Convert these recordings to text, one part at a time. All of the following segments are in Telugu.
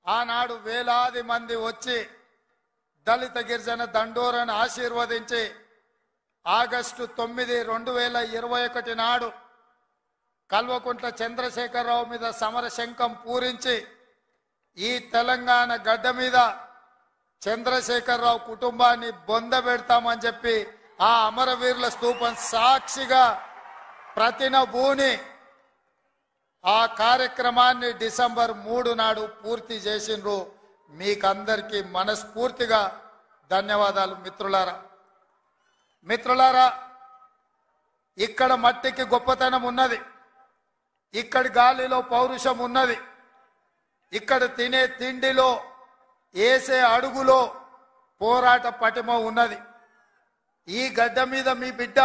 ఆనాడు వేలాది మంది వచ్చి దళిత గిరిజన దండోరను ఆశీర్వదించి ఆగస్టు 9, 2021 నాడు కల్వకుంట్ల చంద్రశేఖరరావు మీద సమర శంఖం పూరించి ఈ తెలంగాణ గడ్డ మీద చంద్రశేఖరరావు కుటుంబాన్ని బొందబెడతామని చెప్పి ఆ అమరవీరుల స్తూపం సాక్షిగా ప్రతినబూని ఆ కార్యక్రమాన్ని డిసెంబర్ 3 నాడు పూర్తి చేసిండ్రు. మీకందరికీ మనస్ఫూర్తిగా ధన్యవాదాలు మిత్రులారా. ఇక్కడ మట్టికి గొప్పతనం ఉన్నది, ఇక్కడి గాలిలో పౌరుషం ఉన్నది, ఇక్కడ తినే తిండిలో వేసే అడుగులో పోరాట పటిమ ఉన్నది. ఈ గడ్డ మీద మీ బిడ్డ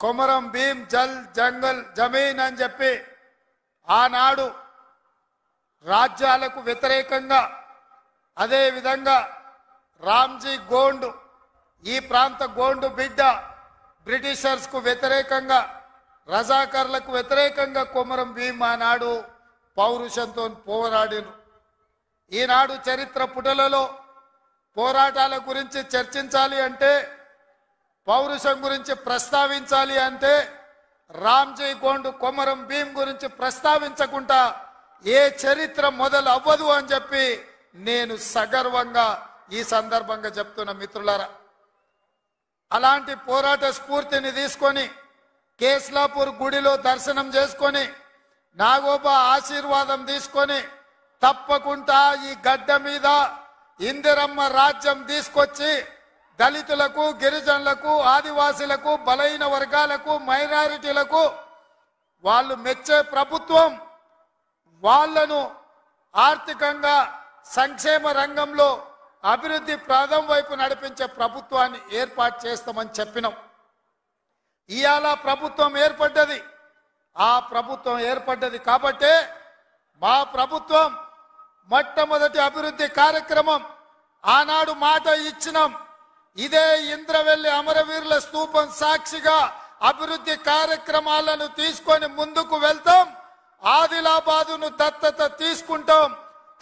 కొమరం భీం జల్ జంగల్ జమీన్ అని చెప్పి ఆనాడు రాజ్యాలకు వ్యతిరేకంగా, అదే విధంగా రామ్జీ గోండు ఈ ప్రాంత గోండు బిడ్డ బ్రిటిషర్స్ కు వ్యతిరేకంగా, రజాకర్లకు వ్యతిరేకంగా కొమరం భీం ఆనాడు పౌరుషంతో పోరాడిను. ఈనాడు చరిత్ర పుటలలో పోరాటాల గురించి చర్చించాలి అంటే, పౌరుషం గురించి ప్రస్తావించాలి అంటే రామ్జీ గోండు కొమరం భీం గురించి ప్రస్తావించకుండా ఏ చరిత్ర మొదలు అవ్వదు అని చెప్పి నేను సగర్వంగా ఈ సందర్భంగా చెప్తున్న మిత్రులారా. అలాంటి పోరాట స్ఫూర్తిని తీసుకొని కేస్లాపూర్ గుడిలో దర్శనం చేసుకొని నాగోబా ఆశీర్వాదం తీసుకొని తప్పకుండా ఈ గడ్డ మీద ఇందిరమ్మ రాజ్యం తీసుకొచ్చి దళితులకు, గిరిజనులకు, ఆదివాసీలకు, బలహీన వర్గాలకు, మైనారిటీలకు వాళ్ళు మెచ్చే ప్రభుత్వం, వాళ్లను ఆర్థికంగా సంక్షేమ రంగంలో అభివృద్ధి ప్రాంతం వైపు నడిపించే ప్రభుత్వాన్ని ఏర్పాటు చేస్తామని చెప్పినాం. ఇవాళ ప్రభుత్వం ఏర్పడ్డది. ఆ ప్రభుత్వం ఏర్పడ్డది కాబట్టే మా ప్రభుత్వం మొట్టమొదటి అభివృద్ధి కార్యక్రమం ఆనాడు మాట ఇచ్చినాం. ఇదే ఇంద్రవెల్లి అమరవీరుల స్తూపం సాక్షిగా అభివృద్ధి కార్యక్రమాలను తీసుకొని ముందుకు వెళ్తాం. ఆదిలాబాదును దత్తత తీసుకుంటాం.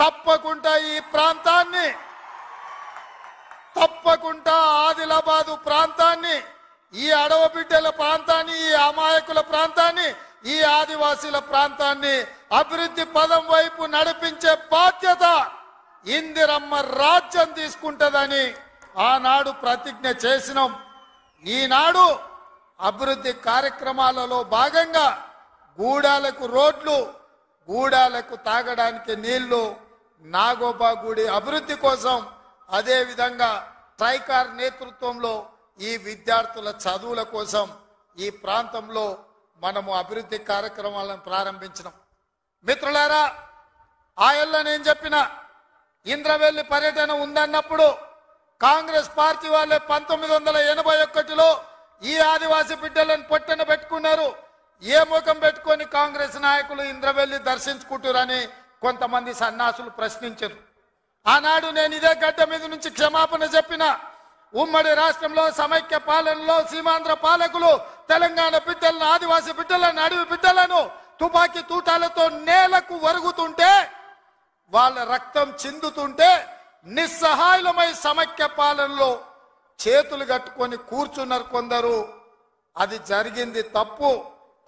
తప్పకుండా ఈ ప్రాంతాన్ని, తప్పకుండా ఆదిలాబాదు ప్రాంతాన్ని, ఈ అడవి బిడ్డల ప్రాంతాన్ని, ఈ అమాయకుల ప్రాంతాన్ని, ఈ ఆదివాసీల ప్రాంతాన్ని అభివృద్ధి పదం వైపు నడిపించే బాధ్యత ఇందిరమ్మ రాజ్యం తీసుకుంటదని ఆనాడు ప్రతిజ్ఞ చేసినాం. ఈనాడు అభివృద్ధి కార్యక్రమాలలో భాగంగా గూడాలకు రోడ్లు, గూడాలకు తాగడానికి నీళ్లు, నాగోబా గుడి అభివృద్ధి కోసం, అదే విధంగా ట్రైకార్ నేతృత్వంలో ఈ విద్యార్థుల చదువుల కోసం ఈ ప్రాంతంలో మనము అభివృద్ధి కార్యక్రమాలను ప్రారంభించినాం. మిత్రులారా, ఆయల్ల నేను చెప్పిన ఇంద్రవెల్లి పర్యటన ఉందన్నప్పుడు కాంగ్రెస్ పార్టీ వాళ్ళే 1981లో ఈ ఆదివాసీ బిడ్డలను పొట్టన పెట్టుకున్నారు. ఏ ముఖం పెట్టుకొని కాంగ్రెస్ నాయకులు ఇంద్రవెల్లి దర్శించుకుంటారని కొంతమంది సన్నాసులు ప్రశ్నించారు. ఆనాడు నేను ఇదే గడ్డ మీద నుంచి క్షమాపణ చెప్పిన. ఉమ్మడి రాష్ట్రంలో సమైక్య పాలనలో సీమాంధ్ర పాలకులు తెలంగాణ బిడ్డలను, ఆదివాసీ బిడ్డలను, అడవి బిడ్డలను తుపాకీ తూటాలతో నేలకు వరుగుతుంటే, వాళ్ళ రక్తం చిందుతుంటే నిస్సహాయులమై సమైక్య పాలనలో చేతులు కట్టుకొని కూర్చున్నారు కొందరు. అది జరిగింది తప్పు.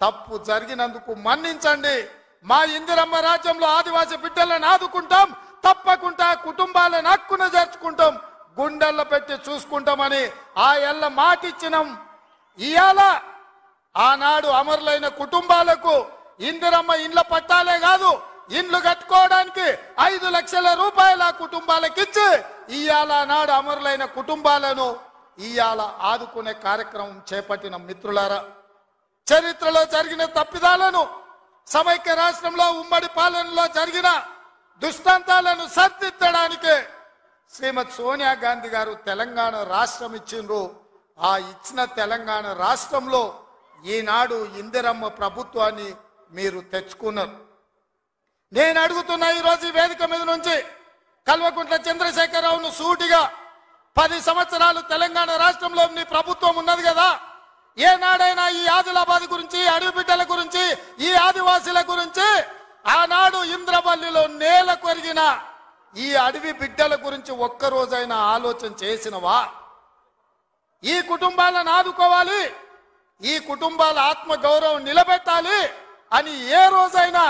తప్పు జరిగినందుకు మన్నించండి. మా ఇందిరమ్మ రాజ్యంలో ఆదివాసీ బిడ్డలను ఆదుకుంటాం. తప్పకుండా కుటుంబాలను హక్కున చేర్చుకుంటాం, గుండెల్లో పెట్టి చూసుకుంటామని ఆ ఎల్ల మాటిచ్చినాం. ఇయాల ఆనాడు అమరులైన కుటుంబాలకు ఇందిరమ్మ ఇండ్ల పట్టాలే కాదు, ఇండ్లు కట్టుకోవడానికి 5 లక్షల రూపాయల కుటుంబాలకు ఇచ్చి ఇయాల నాడు అమరులైన కుటుంబాలను ఇయాల ఆదుకునే కార్యక్రమం చేపట్టిన మిత్రులారా. చరిత్రలో జరిగిన తప్పిదాలను, సమైక్య రాష్ట్రంలో ఉమ్మడి పాలనలో జరిగిన దుష్టాంతాలను సరిదిద్దడానికి శ్రీమతి సోనియా గాంధీ గారు తెలంగాణ రాష్ట్రం ఇచ్చిండ్రు. ఆ ఇచ్చిన తెలంగాణ రాష్ట్రంలో ఈనాడు ఇందిరమ్మ ప్రభుత్వాన్ని మీరు తెచ్చుకున్నారు. నేను అడుగుతున్నా ఈరోజు ఈ వేదిక మీద నుంచి కల్వకుంట్ల చంద్రశేఖరరావును సూటిగా, 10 సంవత్సరాలు తెలంగాణ రాష్ట్రంలో నీ ప్రభుత్వం ఉన్నది కదా, ఏనాడైనా ఈ ఆదిలాబాద్ గురించి, అడవి బిడ్డల గురించి, ఈ ఆదివాసీల గురించి ఆనాడు ఇంద్రవల్లిలో నేల కొరిగిన ఈ అడవి బిడ్డల గురించి ఒక్కరోజైనా ఆలోచన చేసినవా? ఈ కుటుంబాలను ఆదుకోవాలి, ఈ కుటుంబాల ఆత్మ గౌరవం నిలబెట్టాలి అని ఏ రోజైనా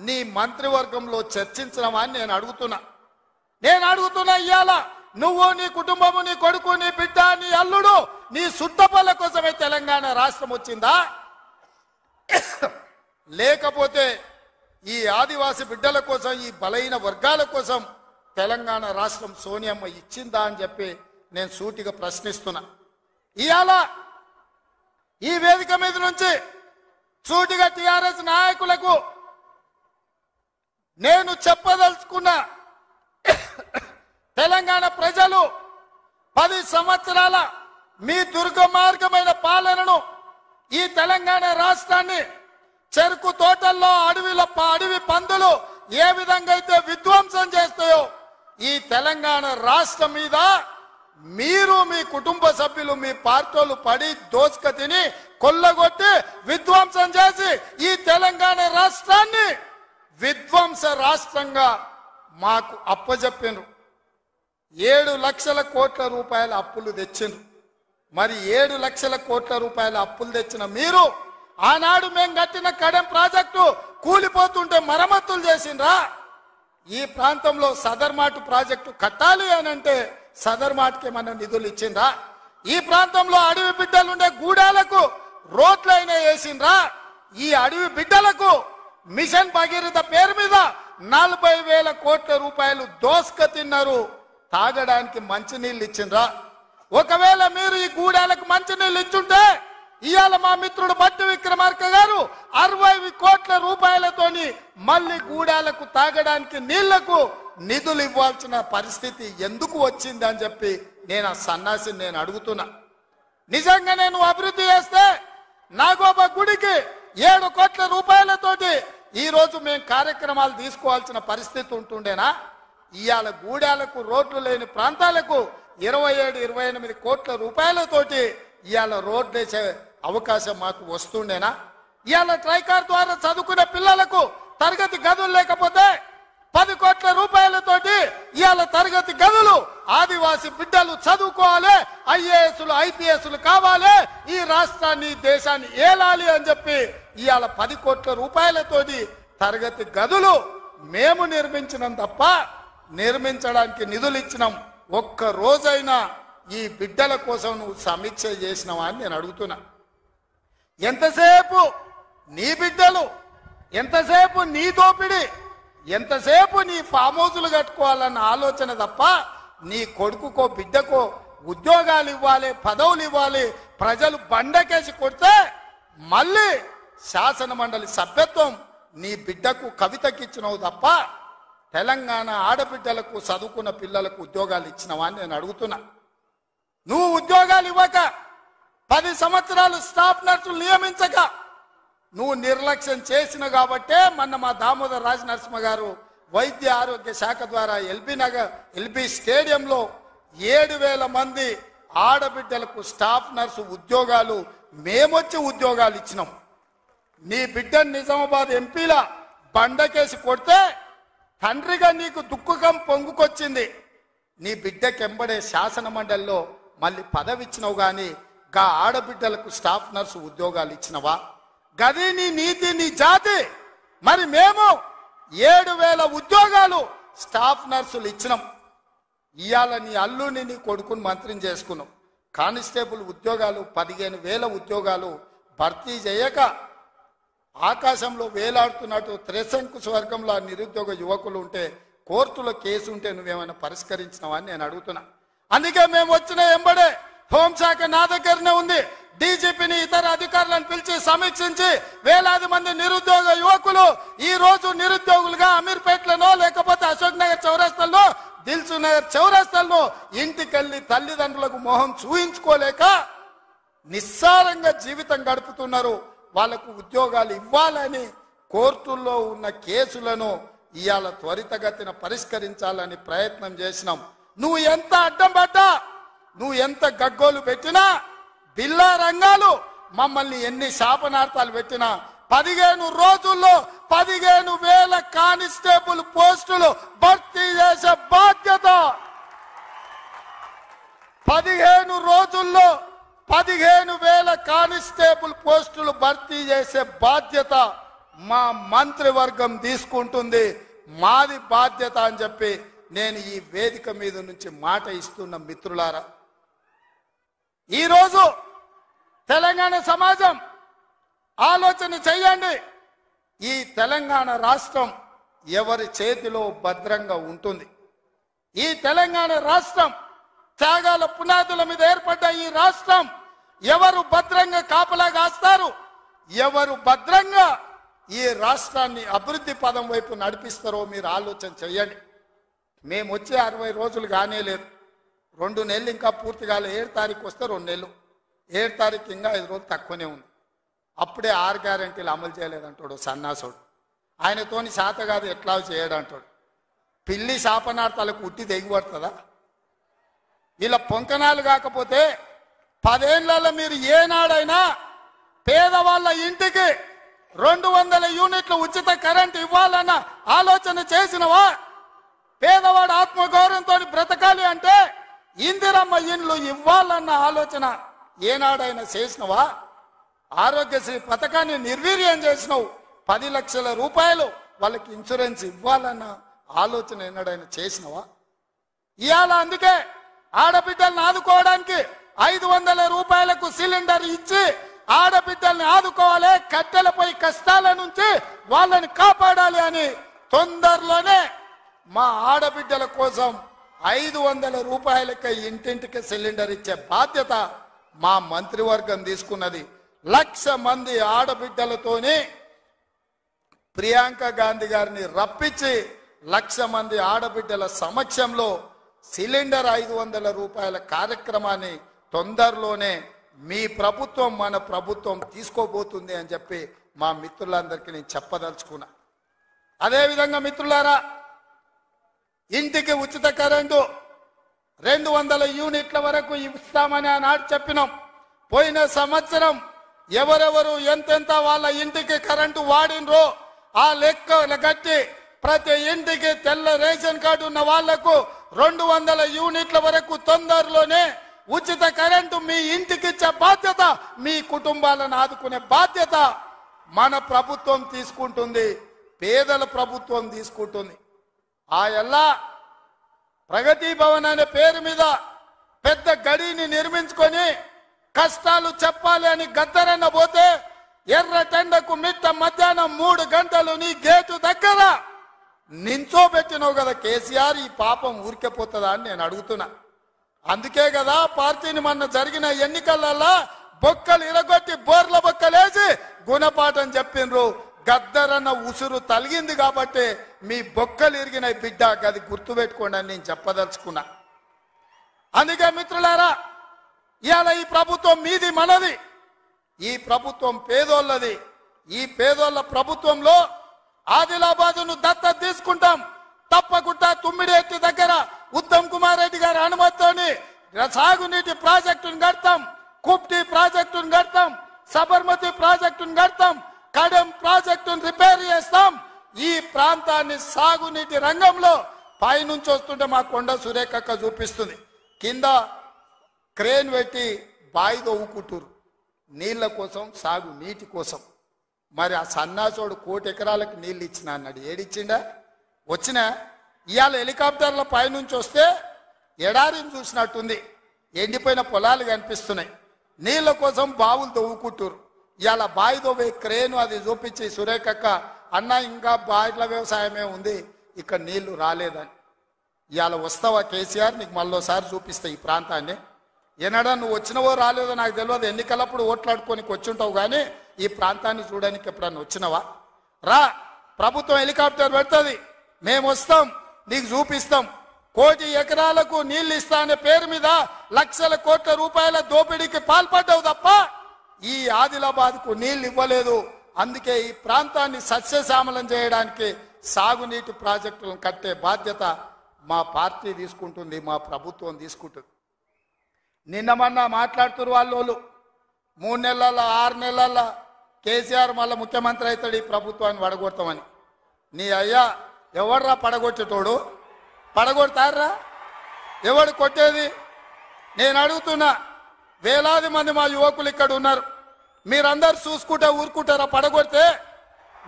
నీ మంత్రివర్గంలో చర్చించినవా అని నేను అడుగుతున్నా. ఇయ్యాల నువ్వు, నీ కుటుంబము, నీ కొడుకు, నీ బిడ్డ, నీ అల్లుడు, నీ సుట్టపల్ల కోసమే తెలంగాణ రాష్ట్రం వచ్చిందా? లేకపోతే ఈ ఆదివాసి బిడ్డల కోసం, ఈ బలహీన వర్గాల కోసం తెలంగాణ రాష్ట్రం సోనియమ్మ ఇచ్చిందా అని చెప్పి నేను సూటిగా ప్రశ్నిస్తున్నా. ఇవాళ ఈ వేదిక మీద నుంచి సూటిగా టిఆర్ఎస్ నాయకులకు నేను చెప్పదలుచుకున్నా, తెలంగాణ ప్రజలు 10 సంవత్సరాల మీ దుర్గమార్గమైన పాలనను, ఈ తెలంగాణ రాష్ట్రాన్ని చెరుకు తోటల్లో అడవి పందులు ఏ విధంగా అయితే విధ్వంసం చేస్తాయో, ఈ తెలంగాణ రాష్ట్రం మీద మీరు, మీ కుటుంబ సభ్యులు, మీ పార్టీలు పడి దోసుక తిని కొల్లగొట్టి విధ్వంసం చేసి ఈ తెలంగాణ రాష్ట్రాన్ని విధ్వంస రాష్ట్రంగా మాకు అప్పజెప్పినారు. 7 లక్షల కోట్ల రూపాయల అప్పులు తెచ్చిండ్రు. మరి 7 లక్షల కోట్ల రూపాయల అప్పులు తెచ్చిన మీరు ఆనాడు మేము కట్టిన కడెం ప్రాజెక్టు కూలిపోతుంటే మరమ్మతులు చేసిండ్రా? ఈ ప్రాంతంలో సదర్మాటు ప్రాజెక్టు కట్టాలి అని అంటే సదర్మాటుకి ఏమన్నా నిధులు ఇచ్చిండ్రా? ఈ ప్రాంతంలో అడవి బిడ్డలుండే గూడాలకు రోడ్లైనా వేసిండ్రా? ఈ అడవి బిడ్డలకు మిషన్ భగీరథ పేరు మీద 40,000 కోట్ల రూపాయలు దోసుక తిన్నారు. తాగడానికి మంచినీళ్ళు ఇచ్చిండ్రా? ఒకవేళ మీరు ఈ గూడాలకు మంచినీళ్ళు ఇచ్చుంటే ఇవాళ మా మిత్రుడు బట్టి విక్రమార్క గారు 60 కోట్ల రూపాయలతోని మళ్ళీ గూడాలకు తాగడానికి నీళ్లకు నిధులు ఇవ్వాల్సిన పరిస్థితి ఎందుకు వచ్చింది అని చెప్పి నేను ఆ సన్నాసిని నేను అడుగుతున్నా. నిజంగా నేను అభివృద్ధి చేస్తే నాగోబ గుడికి 7 కోట్ల రూపాయలతోటి ఈ రోజు మేము కార్యక్రమాలు తీసుకోవాల్సిన పరిస్థితి ఉంటుండేనా? ఇవాళ గూడాలకు రోడ్లు లేని ప్రాంతాలకు 27-28 కోట్ల రూపాయలతోటి ఇవాళ రోడ్లు వేసే అవకాశం మాకు వస్తుండేనా? ఇవాళ ట్రైకార్ ద్వారా చదువుకునే పిల్లలకు తరగతి గదులు లేకపోతే 10 కోట్ల రూపాయలతోటి ఇవాళ తరగతి గదులు ఆదివాసి బిడ్డలు చదువుకోవాలి, ఐఏఎస్లు ఐపీఎస్లు కావాలి, ఈ రాష్ట్రాన్ని దేశాన్ని ఏలాలి అని చెప్పి ఇవాళ 10 కోట్ల రూపాయలతోటి తరగతి గదులు మేము నిర్మించినాం తప్ప నిర్మించడానికి నిధులు ఇచ్చినాం. ఒక్క రోజైనా ఈ బిడ్డల కోసం నువ్వు సమీక్ష చేసినావా అని నేను అడుగుతున్నా. ఎంతసేపు నీ బిడ్డలు, ఎంతసేపు నీ దోపిడి, ఎంతసేపు నీ ఫామ్ హౌజులు కట్టుకోవాలన్న ఆలోచన తప్ప నీ కొడుకుకో బిడ్డకో ఉద్యోగాలు ఇవ్వాలి, పదవులు ఇవ్వాలి, ప్రజలు బండకేసి కొడితే మళ్ళీ శాసన మండలి సభ్యత్వం నీ బిడ్డకు కవితకి ఇచ్చినవు తప్ప తెలంగాణ ఆడబిడ్డలకు చదువుకున్న పిల్లలకు ఉద్యోగాలు ఇచ్చినవా అని నేను అడుగుతున్నా. నువ్వు ఉద్యోగాలు ఇవ్వక 10 సంవత్సరాలు స్టాఫ్ నర్సులు నియమించక నువ్వు నిర్లక్ష్యం చేసిన కాబట్టే మొన్న మా దామోదర్ రాజ నరసింహ గారు వైద్య ఆరోగ్య శాఖ ద్వారా ఎల్బీ స్టేడియంలో 7,000 మంది ఆడబిడ్డలకు స్టాఫ్ నర్సు ఉద్యోగాలు మేమొచ్చి ఉద్యోగాలు ఇచ్చినాం. నీ బిడ్డను నిజామాబాద్ ఎంపీల బండకేసి కొడితే తండ్రిగా నీకు దుఃఖం పొంగుకొచ్చింది. నీ బిడ్డకెంబడే శాసన మండలిలో మళ్ళీ పదవి ఇచ్చినవు గాని గా ఆడబిడ్డలకు స్టాఫ్ నర్సు ఉద్యోగాలు ఇచ్చినవా? గది నీ నీతి, నీ జాతి. మరి మేము 7,000 ఉద్యోగాలు స్టాఫ్ నర్సులు ఇచ్చినాం. ఇవాళ నీ అల్లుని, నీ కొడుకుని మంత్రిని చేసుకున్నాం. కానిస్టేబుల్ ఉద్యోగాలు 15,000 ఉద్యోగాలు భర్తీ చేయక ఆకాశంలో వేలాడుతున్నట్టు త్రిశంకు స్వర్గంలో నిరుద్యోగ యువకులు ఉంటే కోర్టులో కేసు ఉంటే నువ్వేమైనా పరిష్కరించినావా అని నేను అడుగుతున్నా. అందుకే మేము వచ్చిన ఎంబడే హోంశాఖ నా దగ్గరనే ఉంది. డీజీపీని, ఇతర అధికారులను పిలిచి సమీక్షించి వేలాది మంది నిరుద్యోగ యువకులు ఈ రోజు నిరుద్యోగులుగా అమీర్పేటలోనో లేకపోతే అశోక్ నగర్ చౌరస్తాల్లో, దిల్సు నగర్ చౌరస్తాల్లో ఇంటికెళ్ళి తల్లిదండ్రులకు మొహం చూయించుకోలేక నిస్సారంగా జీవితం గడుపుతున్నారు. వాళ్లకు ఉద్యోగాలు ఇవ్వాలని కోర్టుల్లో ఉన్న కేసులను ఇవాళ త్వరితగతిన పరిష్కరించాలని ప్రయత్నం చేసినాం. నువ్వు ఎంత అడ్డం పడ్డా, నువ్వు ఎంత గగ్గోలు పెట్టినా, బిల్లా రంగాలు మమ్మల్ని ఎన్ని శాపనార్థాలు పెట్టినా 15 రోజుల్లో 15,000 కానిస్టేబుల్ పోస్టులు భర్తీ చేసే బాధ్యత 15 రోజుల్లో 15,000 కానిస్టేబుల్ పోస్టులు భర్తీ చేసే బాధ్యత మా మంత్రివర్గం తీసుకుంటుంది. మాది బాధ్యత అని చెప్పి నేను ఈ వేదిక మీద నుంచి మాట ఇస్తున్న మిత్రులారా, ఈరోజు తెలంగాణ సమాజం ఆలోచన చేయండి. ఈ తెలంగాణ రాష్ట్రం ఎవరి చేతిలో భద్రంగా ఉంటుంది? ఈ తెలంగాణ రాష్ట్రం త్యాగాల పునాదుల మీద ఏర్పడ్డ ఈ రాష్ట్రం ఎవరు భద్రంగా కాపలా కాస్తారు? ఎవరు భద్రంగా ఈ రాష్ట్రాన్ని అభివృద్ధి పదం వైపు నడిపిస్తారో మీరు ఆలోచన చేయండి. మేము వచ్చే 60 రోజులు కానే లేదు, 2 నెలలు ఇంకా పూర్తి కాలే. 7 తారీఖు వస్తే 2 నెలలు, 7 తారీఖు ఇంకా 5 రోజులు తక్కువనే ఉంది. అప్పుడే 6 గ్యారెంటీలు అమలు చేయలేదంటాడు సన్నాసుడు. ఆయనతోని శాత కాదు ఎట్లా చేయడంటాడు. పిల్లి శాపనార్థాలకు ఉట్టి తెగిపడుతుందా? వీళ్ళ పొంకనాలు కాకపోతే 10 ఏళ్లలో మీరు ఏనాడైనా పేదవాళ్ళ ఇంటికి 200 యూనిట్లు ఉచిత కరెంట్ ఇవ్వాలన్న ఆలోచన చేసినవా? పేదవాడు ఆత్మగౌరవంతో బ్రతకాలి అంటే ఇందిరమ్మ ఇండ్లు ఇవ్వాలన్న ఆలోచన ఏనాడైనా చేసినవా? ఆరోగ్యశ్రీ పథకాన్ని నిర్వీర్యం చేసినావు. 10 లక్షల రూపాయలు వాళ్ళకి ఇన్సూరెన్స్ ఇవ్వాలన్న ఆలోచన ఏనాడైనా చేసినవా? ఇవాళ అందుకే ఆడబిడ్డల్ని ఆదుకోవడానికి 500 రూపాయలకు సిలిండర్ ఇచ్చి ఆడబిడ్డల్ని ఆదుకోవాలి, కట్టెలపై కష్టాల నుంచి వాళ్ళని కాపాడాలి అని తొందరలోనే మా ఆడబిడ్డల కోసం 500 రూపాయలకి ఇంటింటికి సిలిండర్ ఇచ్చే బాధ్యత మా మంత్రివర్గం తీసుకున్నది. 1,00,000 మంది ఆడబిడ్డలతోని ప్రియాంక గాంధీ గారిని రప్పించి 1,00,000 మంది ఆడబిడ్డల సమక్షంలో సిలిండర్ 500 రూపాయల కార్యక్రమాన్ని తొందరలోనే మీ ప్రభుత్వం మన ప్రభుత్వం తీసుకోబోతుంది అని చెప్పి మా మిత్రులందరికీ నేను చెప్పదలుచుకున్నా. అదేవిధంగా మిత్రులారా, ఇంటికి ఉచిత కరెంటు 200 యూనిట్ల వరకు ఇస్తామని ఆనాడు చెప్పినాం. పోయిన సంవత్సరం ఎవరెవరు ఎంతెంత వాళ్ళ ఇంటికి కరెంటు వాడినరో ఆ లెక్కలు కట్టి ప్రతి ఇంటికి తెల్ల రేషన్ కార్డు ఉన్న వాళ్లకు 200 యూనిట్ల వరకు తొందరలోనే ఉచిత కరెంటు మీ ఇంటికి ఇచ్చే బాధ్యత, మీ కుటుంబాలను ఆదుకునే బాధ్యత మన ప్రభుత్వం తీసుకుంటుంది, పేదల ప్రభుత్వం తీసుకుంటుంది. ఆ ఎల్లా ప్రగతి భవన్ అనే పేరు మీద పెద్ద గడిని నిర్మించుకొని కష్టాలు చెప్పాలి అని గద్దరన్న పోతే ఎర్రటెండకు మిట్ట మధ్యాహ్నం 3 గంటలు నీ గేటు దగ్గర నించోబెట్టినావు కదా కేసీఆర్. ఈ పాపం ఊరికెపోతుందా అని నేను అడుగుతున్నా. అందుకే కదా పార్టీని మొన్న జరిగిన ఎన్నికలలో బొక్కలు ఇరగొట్టి బోర్ల బొక్కలేసి గుణపాఠం చెప్పిండ్రు. గద్దరన్న ఉసురు తలిగింది కాబట్టి మీ బొక్కలు ఇరిగిన బిడ్డ, అది గుర్తుపెట్టుకోండి అని నేను చెప్పదలుచుకున్నా. అందుకే మిత్రులారా, ఇవాళ ఈ ప్రభుత్వం మీది మనది, ఈ ప్రభుత్వం పేదోళ్ళది. ఈ పేదోళ్ళ ప్రభుత్వంలో ఆదిలాబాదును దత్తత తీసుకుంటాం. తప్పకుండా తుమ్మిడేటి దగ్గర ఉత్తమ్ కుమార్ రెడ్డి గారి అనుమతితోని సాగునీటి ప్రాజెక్టును కడతాం, కుప్టి ప్రాజెక్టును కడతాం, సబర్మతి ప్రాజెక్టును కడతాం, కడెం ప్రాజెక్టును రిపేర్ చేస్తాం. ఈ ప్రాంతాన్ని సాగునీటి రంగంలో పైనుంచి వస్తుంటే మా కొండ సురేఖక్క చూపిస్తుంది, కింద క్రేన్ పెట్టి బాయి తవ్వుకుంటారు నీళ్ల కోసం, సాగు నీటి కోసం. మరి ఆ సన్నాసోడు 1 కోటి ఎకరాలకు నీళ్ళు ఇచ్చిన అన్నాడు. ఏడిచ్చిండా? వచ్చినా ఇవాళ హెలికాప్టర్ల పైనుంచి వస్తే ఎడారిని చూసినట్టుంది, ఎండిపోయిన పొలాలు కనిపిస్తున్నాయి. నీళ్ల కోసం బావులు తవ్వుకుంటారు. ఇవాళ బావి తవ్వే క్రేను అది చూపించి సురేఖక్క అన్న ఇంకా బాయిల వ్యవసాయమే ఉంది, ఇక్కడ నీళ్లు రాలేదని. ఇవాళ వస్తావా కేసీఆర్? నీకు మళ్ళోసారి చూపిస్తా ఈ ప్రాంతాన్ని. ఏనాడా నువ్వు వచ్చినవో రాలేదో నాకు తెలియదు, ఎన్నికలప్పుడు ఓట్లాడుకోనికి వచ్చుంటావు, కానీ ఈ ప్రాంతాన్ని చూడడానికి ఎప్పుడన్నా వచ్చినవా? రా, ప్రభుత్వం హెలికాప్టర్ పెడుతుంది, మేము వస్తాం, నీకు చూపిస్తాం. 1 కోటి ఎకరాలకు నీళ్లు ఇస్తా అనే పేరు మీద లక్షల కోట్ల రూపాయల దోపిడీకి పాల్పడ్డావు తప్ప ఈ ఆదిలాబాద్కు నీళ్లు ఇవ్వలేదు. అందుకే ఈ ప్రాంతాన్ని సస్యశ్యామలం చేయడానికి సాగునీటి ప్రాజెక్టులను కట్టే బాధ్యత మా పార్టీ తీసుకుంటుంది, మా ప్రభుత్వం తీసుకుంటుంది. నిన్న మొన్న మాట్లాడుతున్నారు వాళ్ళు 3 నెలల 6 నెలల కేసీఆర్ మళ్ళీ ముఖ్యమంత్రి అవుతాడు ఈ ప్రభుత్వాన్ని పడగొడతామని. నీ అయ్యా ఎవడ్రా పడగొట్టేటోడు? పడగొడతారా? ఎవడు కొట్టేది? నేను అడుగుతున్నా, వేలాది మంది మా యువకులు ఇక్కడ ఉన్నారు. మీరందరూ చూసుకుంటే ఊరుకుంటారా? పడగొడితే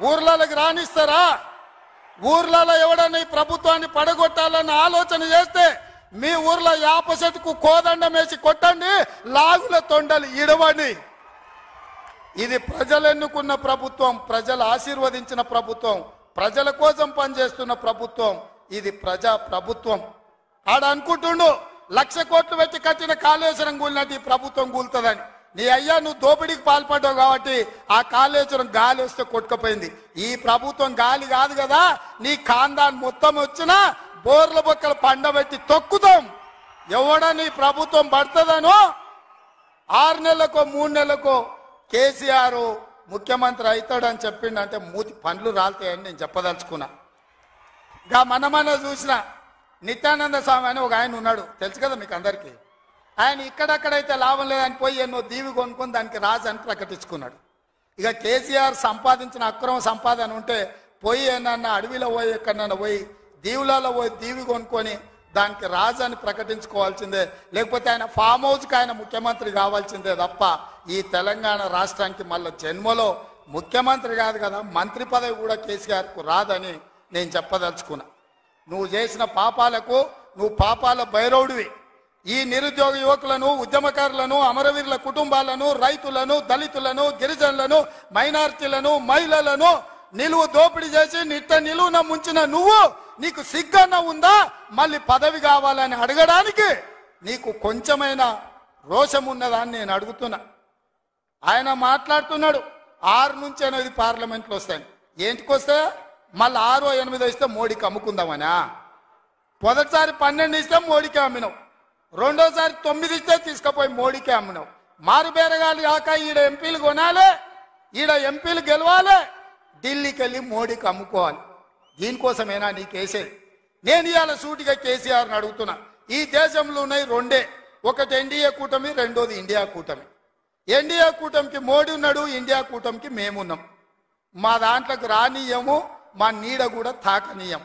ఊర్లలోకి రానిస్తారా? ఊర్లలో ఎవడన్నా ఈ ప్రభుత్వాన్ని పడగొట్టాలన్న ఆలోచన చేస్తే మీ ఊర్లో యాప చెట్టుకు కోదండం వేసి కొట్టండి, లాగుల తొండలు ఇడవండి. ఇది ప్రజలు ఎన్నుకున్న ప్రభుత్వం, ప్రజలు ఆశీర్వదించిన ప్రభుత్వం, ప్రజల కోసం పనిచేస్తున్న ప్రభుత్వం. ఇది ప్రజా ప్రభుత్వం. ఆడ అనుకుంటుండు 1,00,000 కోట్లు పెట్టి కట్టిన కాళేశ్వరం కూలినట్టు ఈ ప్రభుత్వం కూలుతుందని. నీ అయ్యా నువ్వు దోపిడీకి పాల్పడ్డావు కాబట్టి ఆ కాళేశ్వరం గాలి వస్తే కొట్టుకుపోయింది. ఈ ప్రభుత్వం గాలి కాదు కదా, నీ ఖాందాన్ మొత్తం వచ్చినా బోర్ల బొక్కలు పండబెట్టి తొక్కుతాం. ఎవడని ప్రభుత్వం పడుతుందనో 6 నెలలకో 3 నెలలకో కేసీఆర్ ముఖ్యమంత్రి అవుతాడని చెప్పిండంటే మూతి పండ్లు రాలుతాయని నేను చెప్పదలుచుకున్నా. ఇంకా మన చూసిన నిత్యానంద స్వామి అని ఒక ఆయన ఉన్నాడు, తెలుసు కదా మీకు అందరికీ. ఆయన ఇక్కడక్కడైతే లాభం లేదని పోయి ఎన్నో దీవి కొనుక్కొని దానికి రాజు అని ప్రకటించుకున్నాడు. ఇక కేసీఆర్ సంపాదించిన అక్రమ సంపాదన ఉంటే పోయి ఏమన్నా అడవిలో పోయి ఎక్కడన్నా పోయి దీవులలో పోయి దీవి కొనుక్కొని దానికి రాజు అని ప్రకటించుకోవాల్సిందే, లేకపోతే ఆయన ఫామ్ హౌస్కి ఆయన ముఖ్యమంత్రి కావాల్సిందే తప్ప ఈ తెలంగాణ రాష్ట్రానికి మళ్ళీ జన్మలో ముఖ్యమంత్రి కాదు కదా, మంత్రి పదవి కూడా కేసీఆర్కు రాదని నేను చెప్పదలుచుకున్నా. నువ్వు చేసిన పాపాలకు నువ్వు పాపాల భైరవుడివి. ఈ నిరుద్యోగ యువకులను, ఉద్యమకారులను, అమరవీరుల కుటుంబాలను, రైతులను, దళితులను, గిరిజనులను, మైనారిటీలను, మహిళలను నిలువు దోపిడీ చేసి నిలువున ముంచిన నువ్వు, నీకు సిగ్గన్న ఉందా మళ్ళీ పదవి కావాలని అడగడానికి? నీకు కొంచెమైనా రోషం ఉన్నదా అని నేను అడుగుతున్నా. ఆయన మాట్లాడుతున్నాడు 6 నుంచి 8 పార్లమెంట్లు వస్తాయి. ఏంటికి వస్తే మళ్ళీ 6 8 ఇస్తే మోడీకి అమ్ముకుందామనా? మొదటిసారి 12 ఇస్తే మోడీకి అమ్మినావు, రెండోసారి 9 ఇస్తే తీసుకుపోయి మోడీకే అమ్మినావు. మారు బేరగాలు కాక ఈడ ఎంపీలు కొనాలి, ఈడ ఎంపీలు గెలవాలి, ఢిల్లీకి వెళ్ళి మోడీకి అమ్ముకోవాలి. దీనికోసమేనా నీకేసేది? నేను ఇవాళ సూటిగా కేసీఆర్ని అడుగుతున్నా. ఈ దేశంలో ఉన్నాయి 2, ఒకటి ఎన్డీఏ కూటమి, రెండోది ఇండియా కూటమి. ఎన్డీఏ కూటమికి మోడీ ఉన్నాడు, ఇండియా కూటమికి మేమున్నాం. మా దాంట్లోకి రానీయము, మా నీడ కూడా తాకనీయం.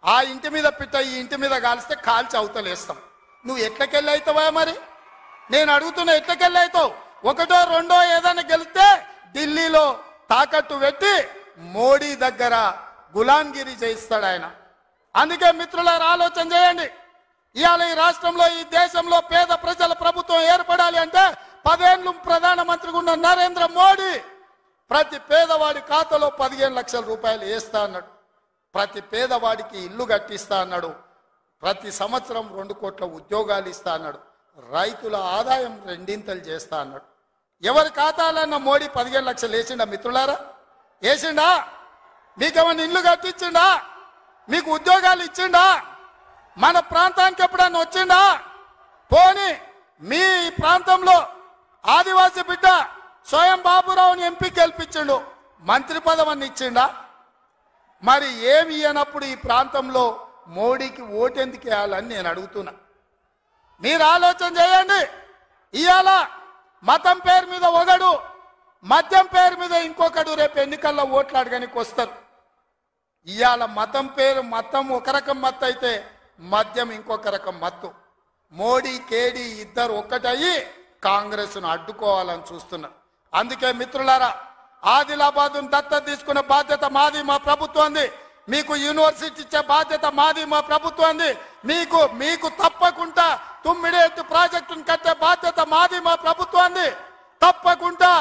ఆ ఇంటి మీద పిట్ట ఈ ఇంటి మీద కాలిస్తే కాల్చి అవతలేస్తాం. నువ్వు ఎట్లకెళ్ళి అవుతావా? మరి నేను అడుగుతున్నా, ఎట్లకెళ్ళి అవుతావు? 1 2 ఏదైనా గెలిస్తే ఢిల్లీలో తాకట్టు పెట్టి మోడీ దగ్గర గులాంగిరి చేయిస్తాడు ఆయన. అందుకే మిత్రులారా ఆలోచన చేయండి. ఇవాళ ఈ రాష్ట్రంలో, ఈ దేశంలో పేద ప్రజల ప్రభుత్వం ఏర్పడాలి అంటే 10 ఏళ్ళు ప్రధానమంత్రిగా ఉన్న నరేంద్ర మోడీ ప్రతి పేదవాడి ఖాతాలో 15 లక్షల రూపాయలు వేస్తా అన్నాడు. ప్రతి పేదవాడికి ఇల్లు కట్టిస్తా అన్నాడు. ప్రతి సంవత్సరం 2 కోట్ల ఉద్యోగాలు ఇస్తా అన్నాడు. రైతుల ఆదాయం 2 చేస్తా అన్నాడు. ఎవరి ఖాతాలన్న మోడీ 15 లక్షలు వేసిండా మిత్రులారా? వేసిండా? మీకేమన్నా ఇల్లు కట్టించిండా? మీకు ఉద్యోగాలు ఇచ్చిండా? మన ప్రాంతానికి ఎప్పుడన్నా వచ్చిండా? పోనీ మీ ప్రాంతంలో ఆదివాసీ బిడ్డ స్వయం బాబురావుని ఎంపీ గెలిపించిండు, మంత్రి పదవిని ఇచ్చిండా? మరి ఏమి ఇయ్యనప్పుడు ఈ ప్రాంతంలో మోడీకి ఓటెందుకు వేయాలని నేను అడుగుతున్నా. మీరు ఆలోచన చేయండి. ఇవాళ మతం పేరు మీద ఒకడు, మద్యం పేరు మీద ఇంకొకడు రేపు ఎన్నికల్లో ఓట్లు అడగడానికి వస్తారు. ఇవాళ మతం ఒక రకం మత్తు అయితే మద్యం ఇంకొక రకం మత్తు. మోడీ కేడీ ఇద్దరు ఒక్కటయ్యి కాంగ్రెస్ను అడ్డుకోవాలని చూస్తున్నారు. అందుకే మిత్రులారా, ఆదిలాబాద్ను దత్తత తీసుకునే బాధ్యత మాది, మా ప్రభుత్వంది. మీకు యూనివర్సిటీ ఇచ్చే బాధ్యత మాది, మా ప్రభుత్వంది. మీకు తప్పకుండా తుమ్మిడేట్టు ప్రాజెక్టును కట్టే బాధ్యత మాది, మా ప్రభుత్వంది. తప్పకుండా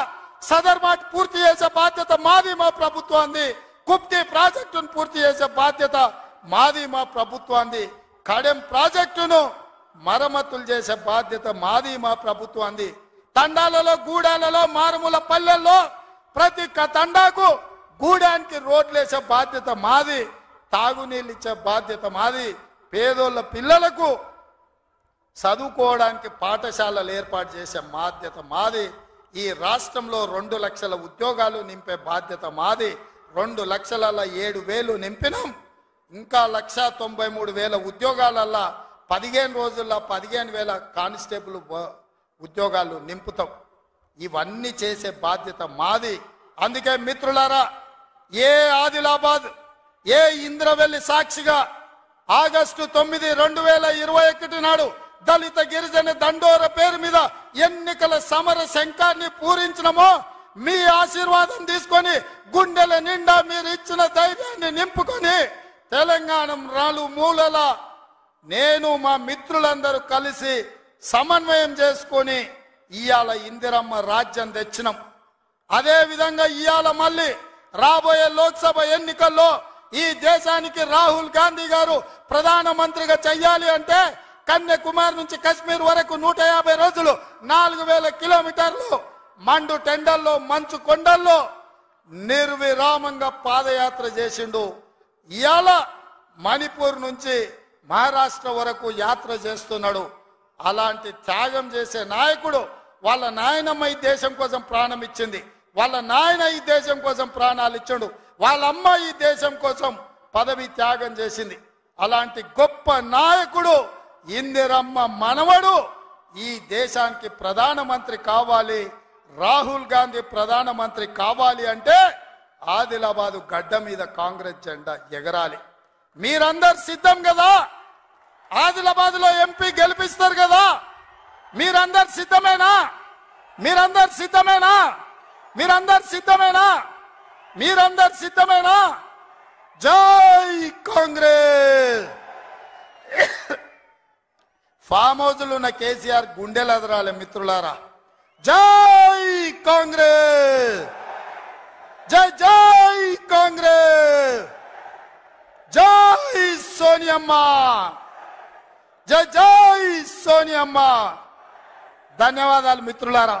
సదర్బాట్ పూర్తి చేసే బాధ్యత మాది, మా ప్రభుత్వంది. కుప్తి ప్రాజెక్టును పూర్తి చేసే బాధ్యత మాది, మా ప్రభుత్వంది. కడెం ప్రాజెక్టును మరమ్మతులు చేసే బాధ్యత మాది, మా ప్రభుత్వంది. తండాలలో, గూడాలలో, మారుమూల పల్లెల్లో ప్రతి తండాకు గూడానికి రోడ్లు వేసే బాధ్యత మాది. తాగునీళ్ళు ఇచ్చే బాధ్యత మాది. పేదోళ్ళ పిల్లలకు చదువుకోవడానికి పాఠశాలలు ఏర్పాటు చేసే బాధ్యత మాది. ఈ రాష్ట్రంలో 2 లక్షల ఉద్యోగాలు నింపే బాధ్యత మాది. 2,07,000 నింపినాం. ఇంకా 1,93,000 ఉద్యోగాలల్లా 15 రోజుల్లో 15,000 కానిస్టేబుల్ ఉద్యోగాలు నింపుతాం. ఇవన్నీ చేసే బాధ్యత మాది. అందుకే మిత్రులారా, ఏ ఆదిలాబాద్, ఏ ఇంద్రవెల్లి సాక్షిగా ఆగస్టు 9, 2021 నాడు దళిత గిరిజన దండోర పేరు మీద ఎన్నికల సమర శంఖాన్ని పూరించినమో, మీ ఆశీర్వాదం తీసుకొని గుండెల నిండా మీరు ఇచ్చిన ధైర్యాన్ని నింపుకొని తెలంగాణ రాలు మూలల నేను మా మిత్రులందరూ కలిసి సమన్వయం చేసుకొని ఇయాల ఇందిరమ్మ రాజ్యం తెచ్చినాం. అదే విధంగా ఇయాల మళ్ళీ రాబోయే లోక్సభ ఎన్నికల్లో ఈ దేశానికి రాహుల్ గాంధీ గారు ప్రధానమంత్రిగా చెయ్యాలి అంటే కన్యాకుమారి నుంచి కశ్మీర్ వరకు 150 రోజులు 4000 కిలోమీటర్లు మండు టెండల్లో మంచు కొండల్లో నిర్విరామంగా పాదయాత్ర చేసిండు. ఇయాల మణిపూర్ నుంచి మహారాష్ట్ర వరకు యాత్ర చేస్తున్నాడు. అలాంటి త్యాగం చేసే నాయకుడు, వాళ్ళ నాయనమ్మ ఈ దేశం కోసం ప్రాణం ఇచ్చింది, వాళ్ళ నాయన ఈ దేశం కోసం ప్రాణాలు ఇచ్చాడు, వాళ్ళ అమ్మ ఈ దేశం కోసం పదవి త్యాగం చేసింది. అలాంటి గొప్ప నాయకుడు ఇందిరమ్మ మనవడు ఈ దేశానికి ప్రధానమంత్రి కావాలి. రాహుల్ గాంధీ ప్రధానమంత్రి కావాలి అంటే ఆదిలాబాదు గడ్డ మీద కాంగ్రెస్ జెండా ఎగరాలి. మీరందరు సిద్ధం కదా? ఆదిలాబాద్ లో ఎంపీ గెలిపిస్తారు కదా? మీరందరు సిద్ధమేనా? మీరందరు సిద్ధమేనా? మీరందరు సిద్ధమేనా? మీరందరు సిద్ధమేనా? జై కాంగ్రెస్. ఫామ్ హౌస్లు ఉన్న కేసీఆర్ గుండెలు ఎదరాలి మిత్రులారా. జై కాంగ్రెస్, జై జై కాంగ్రెస్, జై సోనియమ్మ, జై జై సోనియమ్మ. ధన్యవాదాలు మిత్రులారా.